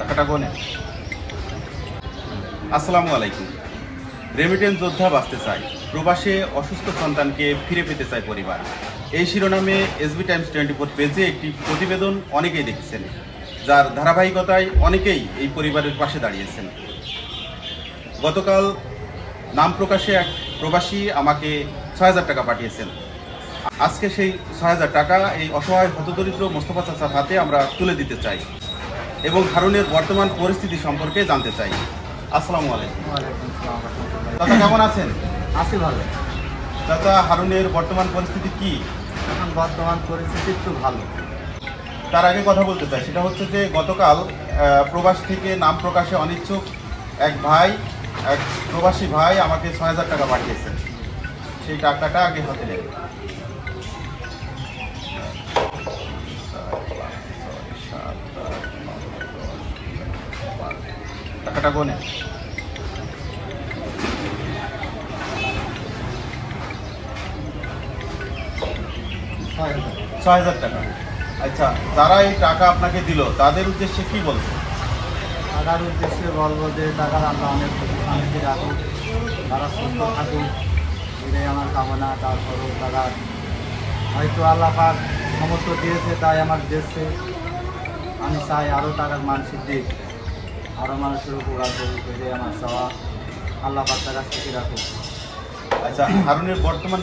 টাকাটা গোনে। আসসালামু আলাইকুম। রেমিটেন্স যোদ্ধা বাঁচতে চায়, প্রবাসে অসুস্থ সন্তানকে ফিরে পেতে চায় পরিবার। এই শিরোনামে এসবি টাইমস 24 পেজে একটি প্রতিবেদন অনেকেই দেখেছেন, যার ধারাবাহিকতায় অনেকেই এই পরিবারের পাশে দাঁড়িয়েছেন। গতকাল নাম প্রকাশে এক প্রবাসী আমাকে ৬,০০০ টাকা পাঠিয়েছেন। আজকে সেই ৬,০০০ টাকা এই অসহায় হতদরিদ্র মোস্তফা চাচার হাতে আমরা তুলে দিতে চাই এবং হারুনের বর্তমান পরিস্থিতি সম্পর্কে জানতে চাই। আসসালামু আলাইকুম। চাচা কেমন আছেন? আছি ভালো। চাচা, হারুনের বর্তমান পরিস্থিতি কি? এখন বর্তমান পরিস্থিতি একটু ভালো। তার আগে কথা বলতে চাই, সেটা হচ্ছে যে গতকাল প্রবাস থেকে নাম প্রকাশে অনিচ্ছুক এক প্রবাসী ভাই আমাকে ৬,০০০ টাকা পাঠিয়েছেন। সেই টাকাটা আগে হাতে নেন। টাকাটা গোনে। ৬,০০০ টাকা। আচ্ছা, যারা এই টাকা আপনাকে দিল তাদের উদ্দেশ্যে কি বলবো? টাকার উদ্দেশ্যে বলবো যে টাকার আমরা অনেক শান্তি রাখুক, তারা সুস্থ থাকুক, এটাই আমার কামনা। তারপরেও তারা হয়তো আল্লাহ পাক সমস্ত দিয়েছে, তাই আমার দেশে আমি চাই আরও টাকার মানসিক দিক, আরও মানুষের উপকার করুক, এটাই আমার চাওয়া। আল্লাহ পাক তারা সুখী রাখুক। আচ্ছা, হারুনের বর্তমান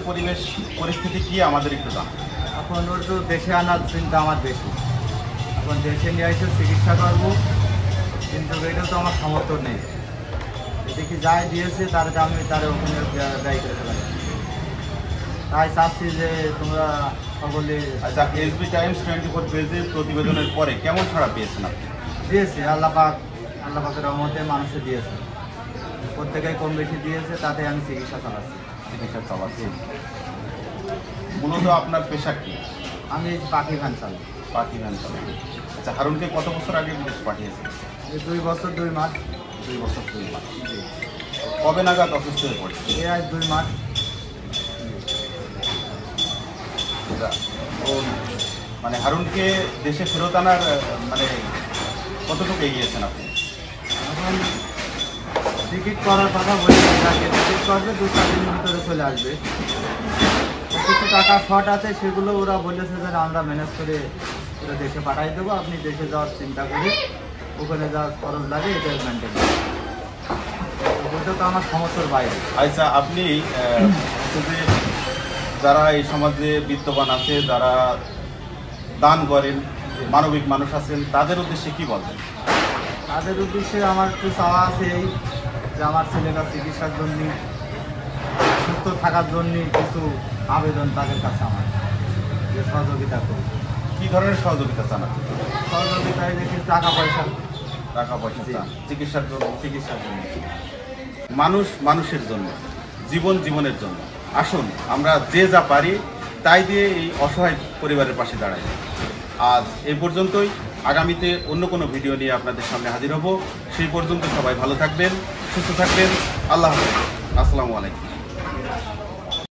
পরিস্থিতি কি আমাদের একটু জানান। এখন ওর তো দেশে আনার চিন্তা আমার বেশি। এখন দেশে নিয়ে এসে চিকিৎসা করবো, কিন্তু এটা তো আমার সামর্থ্য নেই। দেখি যাই দিয়েছে তার আমি তার ওখানে ব্যয় করতে পারি। তাই চাচ্ছি যে তোমরা সকলে। আচ্ছা, এসবি টাইমস 24 পেজের প্রতিবেদনের পরে কেমন ছাড়া পেয়েছেন আপনি? দিয়েছে আল্লাহ পাকের রহমতে মানুষে দিয়েছে, প্রত্যেকেই কম বেশি দিয়েছে, তাতে আমি চিকিৎসা চালাচ্ছি। মূলত আপনার পেশা কি? আমি পাখি ভ্যান চালাই। পাখি ভ্যান চালাই। আচ্ছা, হারুনকে কত বছর আগে বিদেশ পাঠিয়েছেন? 2 বছর 2 মাস। 2 বছর 2 মাস। কবে নাগাদ অসুস্থ হয়ে পড়ছে? আজ 2 মাস। ও মানে হারুনকে দেশে ফেরত আনার মানে কতটুকু এগিয়েছেন আপনি? এখন টিকিট করার কথা বলছি, তাকে টিকিট করবে 2-4 দিনের ভিতরে চলে আসবে। কিছু টাকা শর্ট আছে, সেগুলো ওরা বলেছে যে আমরা ম্যানেজ করে ওরা দেশে পাঠাই দেবো, আপনি দেশে যাওয়ার চিন্তা করে ওখানে যাওয়ার খরচ লাগে এটা মেনটেন করবেন। ওটা তো আমার সমস্যার বাইরে। আচ্ছা, আপনি যারা এই সমাজে বিত্তবান আছে, যারা দান করেন, মানবিক মানুষ আছেন, তাদের উদ্দেশ্যে কি বলবেন? তাদের উদ্দেশ্যে আমার একটু চাওয়া আছে এই যে আমার ছেলেটা চিকিৎসার জন্য, সুস্থ থাকার জন্য কিছু আবেদন তাদের কাছে আমার, যে সহযোগিতা করি। কি ধরনের সহযোগিতা চান আপনি? সহযোগিতায় দেখি টাকা পয়সা চান চিকিৎসার জন্য? চিকিৎসার জন্য। মানুষ মানুষের জন্য, জীবন জীবনের জন্য। আসুন আমরা যে যা পারি তাই দিয়ে এই অসহায় পরিবারের পাশে দাঁড়াই। আজ এই পর্যন্তই। আগামীতে অন্য কোনো ভিডিও নিয়ে আপনাদের সামনে হাজির হব। সেই পর্যন্ত সবাই ভালো থাকবেন, সুস্থ থাকবেন। আল্লাহ হাফেজ। আসসালামু আলাইকুম।